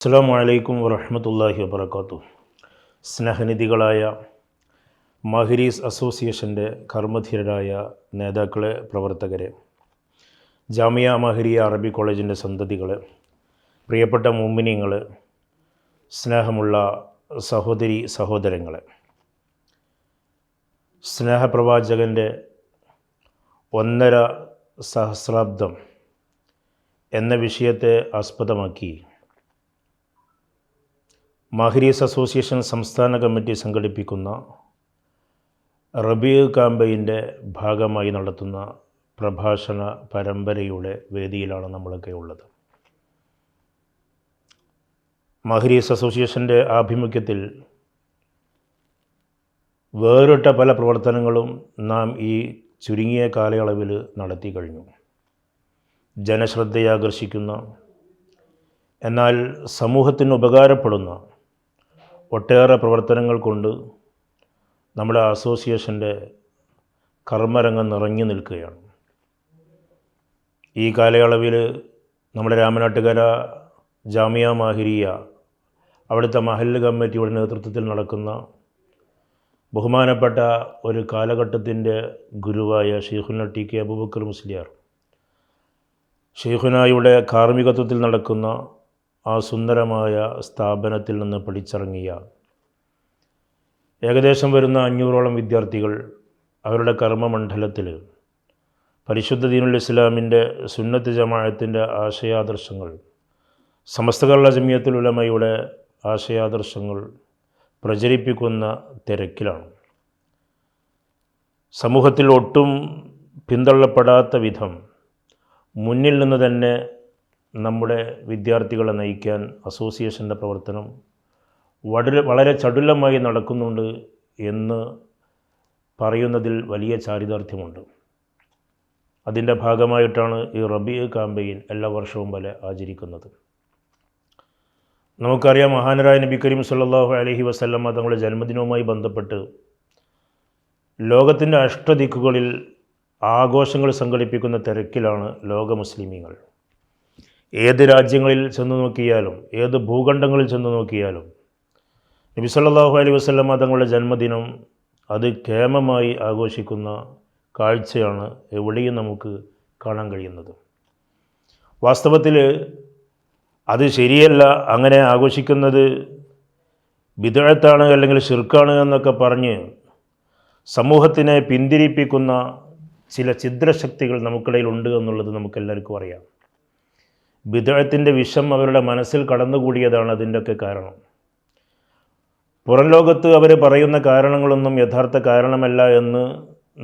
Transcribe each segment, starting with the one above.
അസ്സലാമു അലൈക്കും വറഹ്മത്തുള്ളാഹി വബറകാതുഹു. സ്നേഹനിധികളായ മഹരീസ് അസോസിയേഷൻ്റെ കർമ്മധീരരായ നേതാക്കളെ, പ്രവർത്തകരെ, ജാമിയ മഹരിയ അറബി കോളേജിൻ്റെ സന്തതികളെ, പ്രിയപ്പെട്ട മുഅ്മിനീങ്ങളെ, സ്നേഹമുള്ള സഹോദരി സഹോദരങ്ങളെ, സ്നേഹപ്രവാചകൻ്റെ 1.5 സഹസ്രാബ്ദം എന്ന വിഷയത്തെ ആസ്പദമാക്കി മഹരീസ് അസോസിയേഷൻ സംസ്ഥാന കമ്മിറ്റി സംഘടിപ്പിക്കുന്ന റബീഉ ക്യാമ്പയിൻ്റെ ഭാഗമായി നടത്തുന്ന പ്രഭാഷണ പരമ്പരയുടെ വേദിയിലാണ് നമ്മളൊക്കെ ഉള്ളത്. മഹരീസ് അസോസിയേഷൻ്റെ ആഭിമുഖ്യത്തിൽ വേറിട്ട പല പ്രവർത്തനങ്ങളും നാം ഈ ചുരുങ്ങിയ കാലയളവിൽ നടത്തി കഴിഞ്ഞു. ജനശ്രദ്ധയാകർഷിക്കുന്ന, എന്നാൽ സമൂഹത്തിന് ഉപകാരപ്പെടുന്ന ഒട്ടേറെ പ്രവർത്തനങ്ങൾ കൊണ്ട് നമ്മുടെ അസോസിയേഷൻ്റെ കർമ്മരംഗം നിറഞ്ഞു നിൽക്കുകയാണ്. ഈ കാലയളവിൽ നമ്മുടെ രാമനാട്ടുകര ജാമിയ മാഹിരിയ, അവിടുത്തെ മഹല്ല് കമ്മിറ്റിയുടെ നേതൃത്വത്തിൽ നടക്കുന്ന ബഹുമാനപ്പെട്ട ഒരു കാലഘട്ടത്തിൻ്റെ ഗുരുവായ ഷെയ്ഖുന ടി കെ അബൂബക്കർ മുസ്ലിയാർ, ഷെയ്ഖുനായുടെ കാർമ്മികത്വത്തിൽ നടക്കുന്ന ആ സുന്ദരമായ സ്ഥാപനത്തിൽ നിന്ന് പഠിച്ചിറങ്ങിയ ഏകദേശം വരുന്ന 500ഓളം വിദ്യാർത്ഥികൾ അവരുടെ കർമ്മമണ്ഡലത്തിൽ പരിശുദ്ധ ദീനുൽ ഇസ്ലാമിൻ്റെ സുന്നത്ത് ജമാഅത്തിൻ്റെ ആശയാദർശങ്ങൾ, സമസ്ത കേരള ജമിയത്തുൽ ഉലമയുടെ ആശയാദർശങ്ങൾ പ്രചരിപ്പിക്കുന്ന തിരക്കിലാണ്. സമൂഹത്തിൽ ഒട്ടും പിന്തള്ളപ്പെടാത്ത വിധം മുന്നിൽ നിന്ന് തന്നെ നമ്മുടെ വിദ്യാർത്ഥികളെ നയിക്കാൻ അസോസിയേഷൻ്റെ പ്രവർത്തനം വളരെ ചടുലമായി നടക്കുന്നുണ്ട് എന്ന് പറയുന്നതിൽ വലിയ ചാരിതാർത്ഥ്യമുണ്ട്. അതിൻ്റെ ഭാഗമായിട്ടാണ് ഈ റബീഉ ക്യാമ്പയിൻ എല്ലാ വർഷവും പോലെ ആചരിക്കുന്നത്. നമുക്കറിയാം, മഹാനരായ നബി കരീം സല്ലല്ലാഹു അലൈഹി വസല്ലമ തങ്ങളുടെ ജന്മദിനവുമായി ബന്ധപ്പെട്ട് ലോകത്തിൻ്റെ അഷ്ടദിക്കുകളിൽ ആഘോഷങ്ങൾ സംഘടിപ്പിക്കുന്ന തിരക്കിലാണ് ലോക മുസ്ലിമീങ്ങൾ. ഏത് രാജ്യങ്ങളിൽ ചെന്ന് നോക്കിയാലും, ഏത് ഭൂഖണ്ഡങ്ങളിൽ ചെന്ന് നോക്കിയാലും നബി സല്ലല്ലാഹു അലൈഹി വസല്ലമ തങ്ങളുടെ ജന്മദിനം അത് കേമമായി ആഘോഷിക്കുന്ന കാഴ്ചയാണ് എവിടെയും നമുക്ക് കാണാൻ കഴിയുന്നത്. വാസ്തവത്തിൽ അത് ശരിയല്ല, അങ്ങനെ ആഘോഷിക്കുന്നത് ബിദ്അത്താണ് അല്ലെങ്കിൽ ശിർക്കാണ് എന്നൊക്കെ പറഞ്ഞ് സമൂഹത്തിനെ പിന്തിരിപ്പിക്കുന്ന ചില ഛിദ്രശക്തികൾ നമുക്കിടയിൽ ഉണ്ട് എന്നുള്ളത് നമുക്കെല്ലാവർക്കും അറിയാം. ബിദ്അത്തിൻ്റെ വിഷം അവരുടെ മനസ്സിൽ കടന്നുകൂടിയതാണ് അതിൻ്റെയൊക്കെ കാരണം. പുറം ലോകത്ത് അവർ പറയുന്ന കാരണങ്ങളൊന്നും യഥാർത്ഥ കാരണമല്ല എന്ന്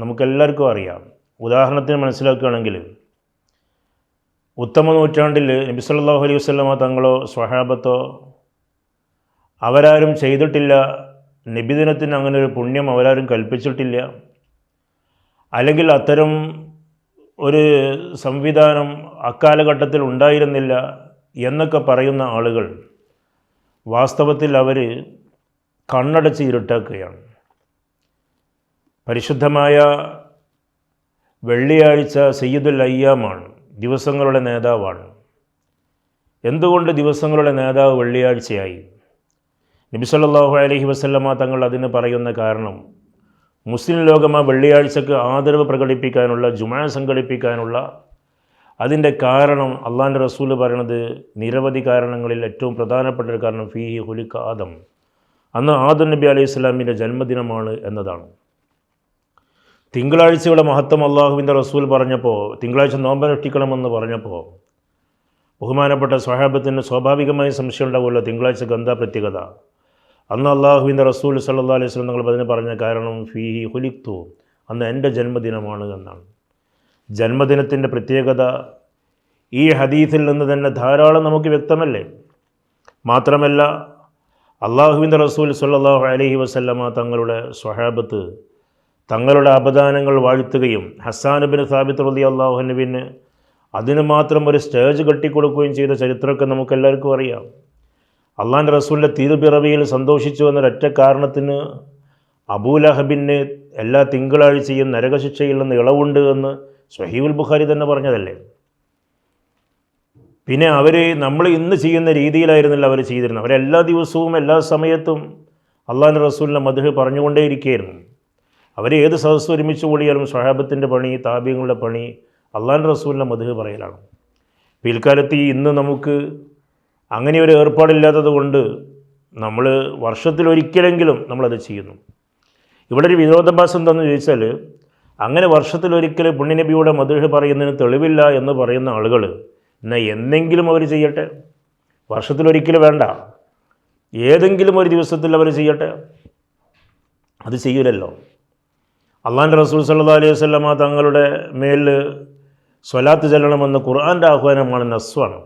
നമുക്കെല്ലാവർക്കും അറിയാം. ഉദാഹരണത്തിന് മനസ്സിലാക്കുകയാണെങ്കിൽ, ഉത്തമ നൂറ്റാണ്ടിൽ നബി സല്ലല്ലാഹു അലൈഹി വസല്ലമ തങ്ങളോ സ്വഹാബത്തോ അവരാരും ചെയ്തിട്ടില്ല, നബിദിനത്തിന് അങ്ങനെ ഒരു പുണ്യം അവരാരും കൽപ്പിച്ചിട്ടില്ല, അല്ലെങ്കിൽ അത്തരം ഒരു സംവിധാനം അക്കാലഘട്ടത്തിൽ ഉണ്ടായിരുന്നില്ല എന്നൊക്കെ പറയുന്ന ആളുകൾ വാസ്തവത്തിൽ അവർ കണ്ണടച്ച് ഇരുട്ടാക്കുകയാണ്. പരിശുദ്ധമായ വെള്ളിയാഴ്ച സയ്യിദുൽ അയ്യാമാണ്, ദിവസങ്ങളുടെ നേതാവാണ്. എന്തുകൊണ്ട് ദിവസങ്ങളുടെ നേതാവ് വെള്ളിയാഴ്ചയായി? നബി സല്ലല്ലാഹു അലൈഹി വസല്ലമ തങ്ങൾ അതിന് പറയുന്ന കാരണം, മുസ്ലിം ലോകം ആ വെള്ളിയാഴ്ചക്ക് ആദരവ് പ്രകടിപ്പിക്കാനുള്ള, ജുമാ സംഘടിപ്പിക്കാനുള്ള അതിൻ്റെ കാരണം അള്ളാഹിൻ്റെ റസൂൽ പറയണത് നിരവധി കാരണങ്ങളിൽ ഏറ്റവും പ്രധാനപ്പെട്ട ഒരു കാരണം ഫീഹി ഖുലിഖ ആദം, അന്ന് ആദം നബി അലൈഹി സ്വലാമിൻ്റെ ജന്മദിനമാണ് എന്നതാണ്. തിങ്കളാഴ്ചയുടെ മഹത്വം അള്ളാഹുവിൻ്റെ റസൂൽ പറഞ്ഞപ്പോൾ, തിങ്കളാഴ്ച നോമ്പനുഷ്ഠിക്കണമെന്ന് പറഞ്ഞപ്പോൾ ബഹുമാനപ്പെട്ട സ്വഹാബത്തിന് സ്വാഭാവികമായി സംശയം ഉണ്ടാവുമല്ലോ, തിങ്കളാഴ്ചക്ക് എന്താ പ്രത്യേകത? അന്ന് അള്ളാഹുവിൻ്റെ റസൂൽ സല്ലല്ലാഹു അലൈഹി വസല്ലം തങ്ങൾ അതിന് പറഞ്ഞ കാരണം ഫീഹി ഖുലിഖ്തു, അന്ന് എൻ്റെ ജന്മദിനമാണ് എന്നാണ്. ജന്മദിനത്തിൻ്റെ പ്രത്യേകത ഈ ഹദീസിൽ നിന്ന് തന്നെ ധാരാളം നമുക്ക് വ്യക്തമല്ലേ? മാത്രമല്ല, അള്ളാഹുവിൻ്റെ റസൂൽ സല്ലല്ലാഹു അലൈഹി വസല്ലമ തങ്ങളുടെ സ്വഹാബത്ത് തങ്ങളുടെ അപദാനങ്ങൾ വാഴ്ത്തുകയും ഹസ്സാൻ ഇബ്നു സാബിത്ത് റളിയല്ലാഹു അൻഹുവിന് അതിന് മാത്രം ഒരു സ്റ്റേജ് കെട്ടിക്കൊടുക്കുകയും ചെയ്ത ചരിത്രമൊക്കെ നമുക്കെല്ലാവർക്കും അറിയാം. അള്ളാഹിൻ്റെ റസൂലിൻ്റെ തിരുപിറവിയിൽ സന്തോഷിച്ചു എന്നൊരൊറ്റ കാരണത്തിന് അബൂലഹബിന് എല്ലാ തിങ്കളാഴ്ചയും നരകശിക്ഷയിൽ നിന്ന് ഇളവുണ്ട് എന്ന് സ്വഹീഹുൽ ബുഖാരി തന്നെ പറഞ്ഞതല്ലേ. പിന്നെ അവർ നമ്മൾ ഇന്ന് ചെയ്യുന്ന രീതിയിലായിരുന്നില്ല അവർ ചെയ്തിരുന്നത്. അവരെല്ലാ ദിവസവും എല്ലാ സമയത്തും അള്ളാഹുവിൻ്റെ റസൂലിൻ്റെ മദ്ഹ് പറഞ്ഞുകൊണ്ടേയിരിക്കുകയായിരുന്നു. അവർ ഏത് സദസ്സ് ഒരുമിച്ച് കൂടിയാലും സ്വഹാബത്തിൻ്റെ പണി, താബിങ്ങളുടെ പണി അള്ളാഹുവിൻ്റെ റസൂലിൻ്റെ മദ്ഹ് പറയലാണ്. പിൽക്കാലത്ത് ഇന്ന് നമുക്ക് അങ്ങനെ ഒരു ഏർപ്പാടില്ലാത്തത് കൊണ്ട് നമ്മൾ വർഷത്തിലൊരിക്കലെങ്കിലും നമ്മളത് ചെയ്യുന്നു. ഇവിടെ ഒരു വിരോധാഭാസം എന്താണെന്ന് ചോദിച്ചാൽ, അങ്ങനെ വർഷത്തിലൊരിക്കൽ പുണ്യനബിയുടെ മദ്ഹ് പറയുന്നതിന് തെളിവില്ല എന്ന് പറയുന്ന ആളുകൾ എന്നാൽ എന്തെങ്കിലും അവർ ചെയ്യട്ടെ, വർഷത്തിലൊരിക്കൽ വേണ്ട, ഏതെങ്കിലും ഒരു ദിവസത്തിൽ അവർ ചെയ്യട്ടെ. അത് ചെയ്യില്ലല്ലോ. അള്ളാഹുവിൻ്റെ റസൂൽ സല്ലല്ലാഹു അലൈഹി വസല്ലമ തങ്ങളുടെ മേൽ സ്വലാത്ത് ചെല്ലണമെന്ന് ഖുർആൻ്റെ ആഹ്വാനമാണ്, നസ്വാണ്.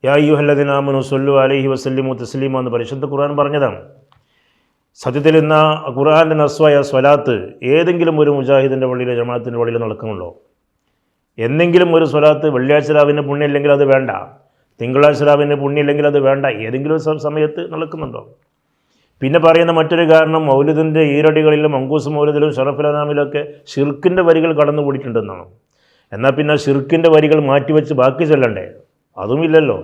യാ അയ്യുഹല്ലദീന ആമനു സ്വല്ലു അലൈഹി വസല്ലിമു തസ്ലീമ എന്ന് പരിശുദ്ധ ഖുർആൻ പറഞ്ഞതാണ്. സത്യത്തിൽ ഇന്ന് ഖുർആൻ്റെ നസ്വായ സ്വലാത്ത് ഏതെങ്കിലും ഒരു മുജാഹിദിൻ്റെ പള്ളിയിലോ ജമാഅത്തിൻ്റെ പള്ളിയിലോ നടക്കുന്നുണ്ടോ? എന്തെങ്കിലും ഒരു സ്വലാത്ത് വെള്ളിയാഴ്ച രാവിൻ്റെ പുണ്യമില്ലെങ്കിൽ അത് വേണ്ട, തിങ്കളാഴ്ച രാവിൻ്റെ പുണ്യമില്ലെങ്കിൽ അത് വേണ്ട, ഏതെങ്കിലും ഒരു സമയത്ത് നടക്കുന്നുണ്ടോ? പിന്നെ പറയുന്ന മറ്റൊരു കാരണം മൗലിദിൻ്റെ ഈരടികളിലും മങ്കൂസ് മൗലിദിലും ഷറഫുൽ ഷിർക്കിൻ്റെ വരികൾ കടന്നുകൂടിയിട്ടുണ്ടെന്നാണ്. എന്നാൽ പിന്നെ ഷിർക്കിൻ്റെ വരികൾ മാറ്റിവെച്ച് ബാക്കി ചൊല്ലണ്ടേ? അതുമില്ലല്ലോ.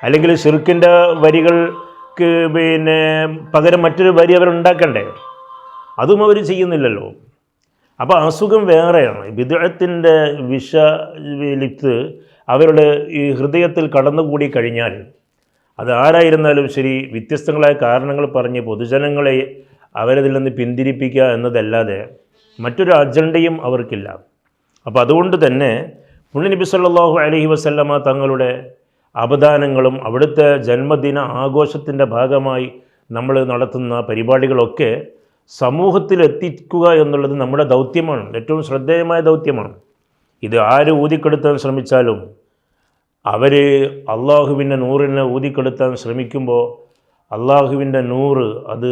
അല്ലെങ്കിൽ ഷിർക്കിൻ്റെ വരികൾക്ക് പിന്നെ പകരം മറ്റൊരു വരി അവരുണ്ടാക്കണ്ടേ? അതും അവർ ചെയ്യുന്നില്ലല്ലോ. അപ്പോൾ അസുഖം വേറെയാണ്. ബിദ്അത്തിൻ്റെ വിഷലിത്ത് അവരുടെ ഈ ഹൃദയത്തിൽ കടന്നുകൂടി കഴിഞ്ഞാൽ അത് ആരായിരുന്നാലും ശരി, വ്യത്യസ്തങ്ങളായ കാരണങ്ങൾ പറഞ്ഞ് പൊതുജനങ്ങളെ അവരതിൽ നിന്ന് പിന്തിരിപ്പിക്കുക എന്നതല്ലാതെ മറ്റൊരു അജണ്ടയും അവർക്കില്ല. അപ്പോൾ അതുകൊണ്ട് തന്നെ പുണ്യനബി സല്ലല്ലാഹു അലൈഹി വസല്ലമ തങ്ങളുടെ അപദാനങ്ങളും അവിടുത്തെ ജന്മദിന ആഘോഷത്തിൻ്റെ ഭാഗമായി നമ്മൾ നടത്തുന്ന പരിപാടികളൊക്കെ സമൂഹത്തിൽ എത്തിക്കുക എന്നുള്ളത് നമ്മുടെ ദൗത്യമാണ്, ഏറ്റവും ശ്രദ്ധേയമായ ദൗത്യമാണ്. ഇത് ആര് ഊതിക്കെടുത്താൻ ശ്രമിച്ചാലും അവർ അള്ളാഹുവിൻ്റെ നൂറിനെ ഊതിക്കെടുത്താൻ ശ്രമിക്കുമ്പോൾ അള്ളാഹുവിൻ്റെ നൂറ് അത്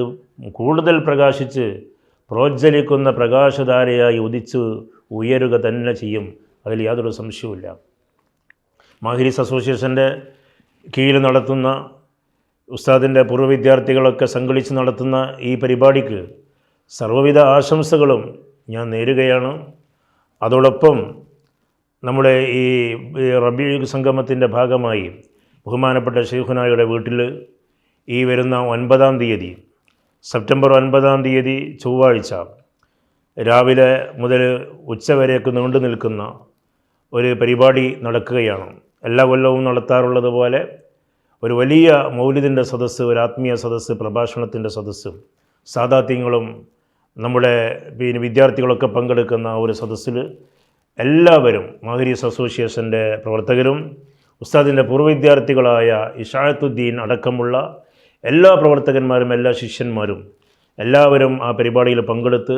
കൂടുതൽ പ്രകാശിച്ച് പ്രോജ്വലിക്കുന്ന പ്രകാശധാരയായി ഉദിച്ച് ഉയരുക തന്നെ ചെയ്യും. അതിൽ യാതൊരു സംശയവുമില്ല. മാഹിരീസ് അസോസിയേഷൻ്റെ കീഴിൽ നടത്തുന്ന ഉസ്താദിൻ്റെ പൂർവ്വ വിദ്യാർത്ഥികളൊക്കെ സംഘടിച്ച് നടത്തുന്ന ഈ പരിപാടിക്ക് സർവ്വവിധ ആശംസകളും ഞാൻ നേരുകയാണ്. അതോടൊപ്പം നമ്മുടെ ഈ റബീഉൽ സംഗമത്തിൻ്റെ ഭാഗമായി ബഹുമാനപ്പെട്ട ശൈഖുനായുടെ വീട്ടിൽ ഈ വരുന്ന 9-ാം തീയതി, സെപ്റ്റംബർ 9-ാം തീയതി ചൊവ്വാഴ്ച രാവിലെ മുതൽ ഉച്ചവരെയൊക്കെ നീണ്ടു നിൽക്കുന്ന ഒരു പരിപാടി നടക്കുകയാണ്. എല്ലാ കൊല്ലവും നടത്താറുള്ളത് പോലെ ഒരു വലിയ മൗലിദിൻ്റെ സദസ്സ്, ഒരു ആത്മീയ സദസ്സ്, പ്രഭാഷണത്തിൻ്റെ സദസ്സ്, സാദാത്യങ്ങളും നമ്മുടെ വിദ്യാർത്ഥികളൊക്കെ പങ്കെടുക്കുന്ന ഒരു സദസ്സിൽ എല്ലാവരും മാഹിരീസ് അസോസിയേഷൻ്റെ പ്രവർത്തകരും ഉസ്താദിൻ്റെ പൂർവ്വ വിദ്യാർത്ഥികളായ ഇഷാഅത്തുദ്ദീൻ അടക്കമുള്ള എല്ലാ പ്രവർത്തകന്മാരും എല്ലാ ശിഷ്യന്മാരും എല്ലാവരും ആ പരിപാടിയിൽ പങ്കെടുത്ത്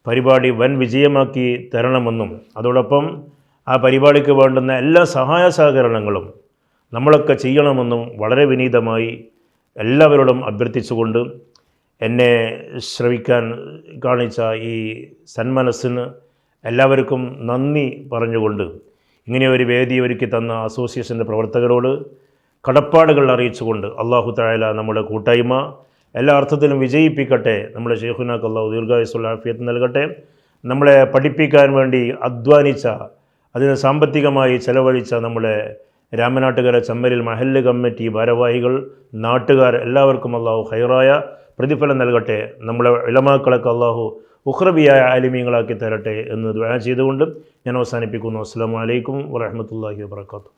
പരിപാടി വൻ വിജയമാക്കി തരണമെന്നും അതോടൊപ്പം ആ പരിപാടിക്ക് വേണ്ടുന്ന എല്ലാ സഹായ സഹകരണങ്ങളും നമ്മളൊക്കെ ചെയ്യണമെന്നും വളരെ വിനീതമായി എല്ലാവരോടും അഭ്യർത്ഥിച്ചുകൊണ്ട് എന്നെ ശ്രവിക്കാൻ കാണിച്ച ഈ സന്മനസ്സിന് എല്ലാവർക്കും നന്ദി പറഞ്ഞുകൊണ്ട് ഇങ്ങനെയൊരു വേദി ഒരുക്കി തന്ന അസോസിയേഷൻ്റെ പ്രവർത്തകരോട് കടപ്പാടുകൾ അറിയിച്ചുകൊണ്ട് അല്ലാഹു തആല നമ്മുടെ കൂട്ടായ്മ എല്ലാ അർത്ഥത്തിലും വിജയിപ്പിക്കട്ടെ. നമ്മുടെ ശൈഖുനാക്ക് അല്ലാഹു ദീർഘായുസ്സുള്ള ആഫിയത്ത് നൽകട്ടെ. നമ്മളെ പഠിപ്പിക്കാൻ വേണ്ടി അധ്വാനിച്ച, അതിന് സാമ്പത്തികമായി ചെലവഴിച്ച നമ്മുടെ രാമനാട്ടുകര ചമ്മലിൽ മഹല്ല് കമ്മിറ്റി ഭാരവാഹികൾ, നാട്ടുകാർ എല്ലാവർക്കും അല്ലാഹു ഖൈറായ പ്രതിഫലം നൽകട്ടെ. നമ്മളെ ഉലമാക്കളൊക്കെ അല്ലാഹു ഉഖ്റബിയായ ആലിമീങ്ങളാക്കി തരട്ടെ എന്ന് ദുആ ചെയ്തുകൊണ്ട് ഞാൻ അവസാനിപ്പിക്കുന്നു. അസ്സലാമു അലൈക്കും വറഹ്മത്തുള്ളാഹി വബറകാതുഹു.